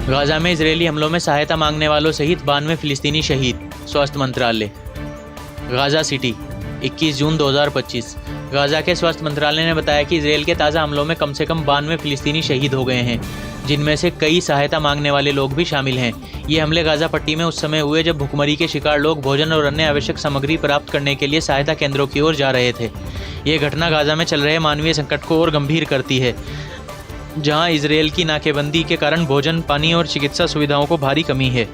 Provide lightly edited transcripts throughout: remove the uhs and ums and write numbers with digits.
Gaza में Israeli हमलों में सहायता मांगने वालों सहित 92 फिलिस्तीनी शहीद। स्वास्थ्य मंत्रालय। गाज़ा सिटी 21 जून 2025। गाज़ा के स्वास्थ्य मंत्रालय ने बताया कि इसराइल के ताज़ा हमलों में कम से कम 92 फिलिस्तीनी शहीद हो गए हैं, जिनमें से कई सहायता मांगने वाले लोग भी शामिल हैं। ये हमले गाज़ा पट्टी में उस समय हुए जब भुखमरी के शिकार लोग भोजन और अन्य आवश्यक सामग्री प्राप्त करने के लिए सहायता केंद्रों की ओर जा रहे थे। ये घटना गाज़ा में चल रहे मानवीय संकट को और गंभीर करती है, जहां इसराइल की नाकेबंदी के कारण भोजन, पानी और चिकित्सा सुविधाओं को भारी कमी है।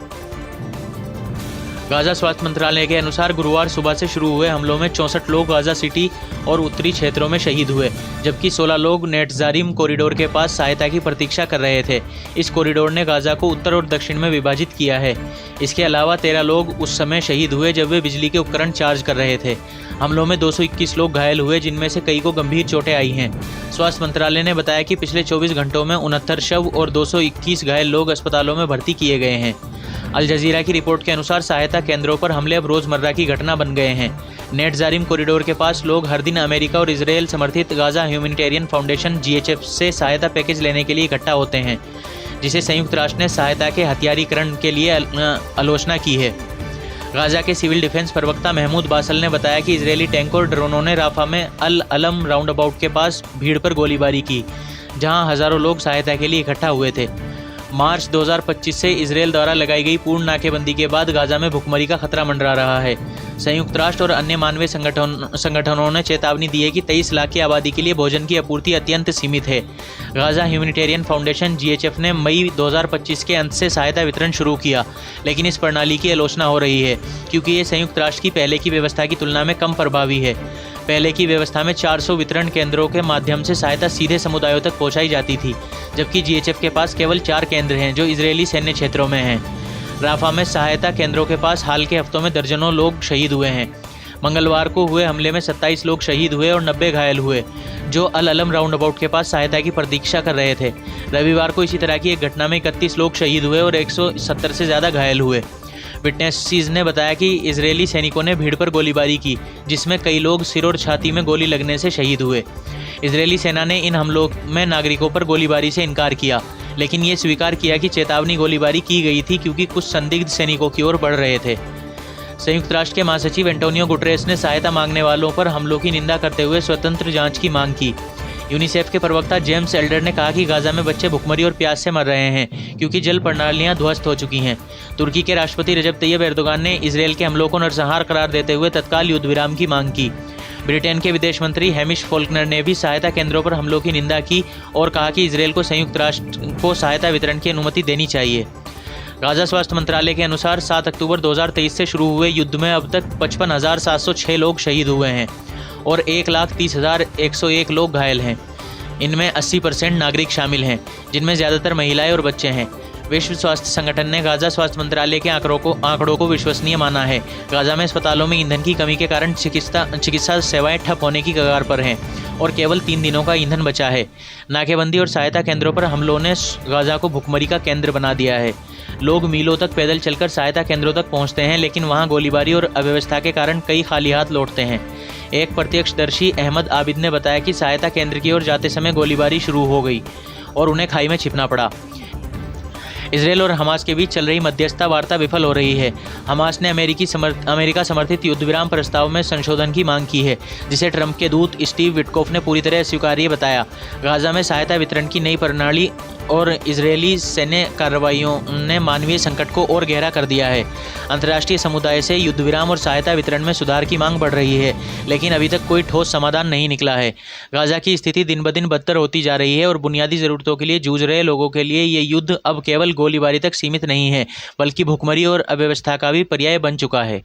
गाज़ा स्वास्थ्य मंत्रालय के अनुसार गुरुवार सुबह से शुरू हुए हमलों में 64 लोग गाज़ा सिटी और उत्तरी क्षेत्रों में शहीद हुए, जबकि 16 लोग नेटजारिम कॉरिडोर के पास सहायता की प्रतीक्षा कर रहे थे। इस कॉरिडोर ने गाज़ा को उत्तर और दक्षिण में विभाजित किया है। इसके अलावा 13 लोग उस समय शहीद हुए जब वे बिजली के उपकरण चार्ज कर रहे थे। हमलों में 221 लोग घायल हुए, जिनमें से कई को गंभीर चोटें आई हैं। स्वास्थ्य मंत्रालय ने बताया कि पिछले 24 घंटों में 69 शव और 221 घायल लोग अस्पतालों में भर्ती किए गए हैं। अल जजीरा की रिपोर्ट के अनुसार सहायता केंद्रों पर हमले अब रोजमर्रा की घटना बन गए हैं। नेटजारिम कॉरिडोर के पास लोग हर दिन अमेरिका और इसराइल समर्थित गाज़ा ह्यूमैनिटेरियन फाउंडेशन GHF से सहायता पैकेज लेने के लिए इकट्ठा होते हैं, जिसे संयुक्त राष्ट्र ने सहायता के हथियारीकरण के लिए आलोचना की है। गाज़ा के सिविल डिफेंस प्रवक्ता महमूद बासल ने बताया कि इजरायली टैंक और ड्रोनों ने राफा में अल अलम राउंडअबाउट के पास भीड़ पर गोलीबारी की, जहां हज़ारों लोग सहायता के लिए इकट्ठा हुए थे। मार्च 2025 से इसराइल द्वारा लगाई गई पूर्ण नाकेबंदी के बाद गाज़ा में भुखमरी का खतरा मंडरा रहा है। संयुक्त राष्ट्र और अन्य मानवीय संगठनों ने चेतावनी दी है कि 23 लाख की आबादी के लिए भोजन की आपूर्ति अत्यंत सीमित है। गाज़ा ह्यूमैनिटेरियन फाउंडेशन GHF ने मई 2025 के अंत से सहायता वितरण शुरू किया, लेकिन इस प्रणाली की आलोचना हो रही है क्योंकि ये संयुक्त राष्ट्र की पहले की व्यवस्था की तुलना में कम प्रभावी है। पहले की व्यवस्था में 400 वितरण केंद्रों के माध्यम से सहायता सीधे समुदायों तक पहुंचाई जाती थी, जबकि GHF के पास केवल 4 केंद्र हैं जो इजरायली सैन्य क्षेत्रों में हैं। राफा में सहायता केंद्रों के पास हाल के हफ्तों में दर्जनों लोग शहीद हुए हैं। मंगलवार को हुए हमले में 27 लोग शहीद हुए और 90 घायल हुए, जो अल अलम राउंडअबाउट के पास सहायता की प्रतीक्षा कर रहे थे। रविवार को इसी तरह की एक घटना में 31 लोग शहीद हुए और 170 से ज़्यादा घायल हुए। विटनेसेस ने बताया कि इजरायली सैनिकों ने भीड़ पर गोलीबारी की, जिसमें कई लोग सिर और छाती में गोली लगने से शहीद हुए। इजरायली सेना ने इन हमलों में नागरिकों पर गोलीबारी से इनकार किया, लेकिन ये स्वीकार किया कि चेतावनी गोलीबारी की गई थी क्योंकि कुछ संदिग्ध सैनिकों की ओर बढ़ रहे थे। संयुक्त राष्ट्र के महासचिव एंटोनियो गुटेरेस ने सहायता मांगने वालों पर हमलों की निंदा करते हुए स्वतंत्र जांच की मांग की। यूनिसेफ के प्रवक्ता जेम्स एल्डर ने कहा कि गाज़ा में बच्चे भुखमरी और प्यास से मर रहे हैं क्योंकि जल प्रणालियां ध्वस्त हो चुकी हैं। तुर्की के राष्ट्रपति रजब तैयब एर्दोगान ने इसराइल के हमलों को नरसंहार करार देते हुए तत्काल युद्ध विराम की मांग की। ब्रिटेन के विदेश मंत्री हैमिश फोल्कनर ने भी सहायता केंद्रों पर हमलों की निंदा की और कहा कि इसराइल को संयुक्त राष्ट्र को सहायता वितरण की अनुमति देनी चाहिए। गाज़ा स्वास्थ्य मंत्रालय के अनुसार 7 अक्टूबर 2023 से शुरू हुए युद्ध में अब तक 55,706 लोग शहीद हुए हैं और 1,30,101 लोग घायल हैं। इनमें 80% नागरिक शामिल हैं, जिनमें ज़्यादातर महिलाएं और बच्चे हैं। विश्व स्वास्थ्य संगठन ने गाज़ा स्वास्थ्य मंत्रालय के आंकड़ों को विश्वसनीय माना है। गाज़ा में अस्पतालों में ईंधन की कमी के कारण चिकित्सा सेवाएं ठप होने की कगार पर हैं और केवल 3 दिनों का ईंधन बचा है। नाकेबंदी और सहायता केंद्रों पर हमलों ने गाज़ा को भुखमरी का केंद्र बना दिया है। लोग मीलों तक पैदल चलकर सहायता केंद्रों तक पहुंचते हैं, लेकिन वहां गोलीबारी और अव्यवस्था के कारण कई खाली हाथ लौटते हैं। एक प्रत्यक्षदर्शी अहमद आबिद ने बताया कि सहायता केंद्र की ओर जाते समय गोलीबारी शुरू हो गई और उन्हें खाई में छिपना पड़ा। इसराइल और हमास के बीच चल रही मध्यस्थता वार्ता विफल हो रही है। हमास ने अमेरिका समर्थित युद्ध विराम प्रस्ताव में संशोधन की मांग की है, जिसे ट्रंप के दूत स्टीव विटकोफ ने पूरी तरह स्वीकार्य बताया। गाज़ा में सहायता वितरण की नई प्रणाली और इजरायली सैन्य कार्रवाइयों ने मानवीय संकट को और गहरा कर दिया है। अंतर्राष्ट्रीय समुदाय से युद्ध विराम और सहायता वितरण में सुधार की मांग बढ़ रही है, लेकिन अभी तक कोई ठोस समाधान नहीं निकला है। गाज़ा की स्थिति दिन ब दिन बदतर होती जा रही है और बुनियादी ज़रूरतों के लिए जूझ रहे लोगों के लिए ये युद्ध अब केवल गोलीबारी तक सीमित नहीं है, बल्कि भुखमरी और अव्यवस्था का भी पर्याय बन चुका है।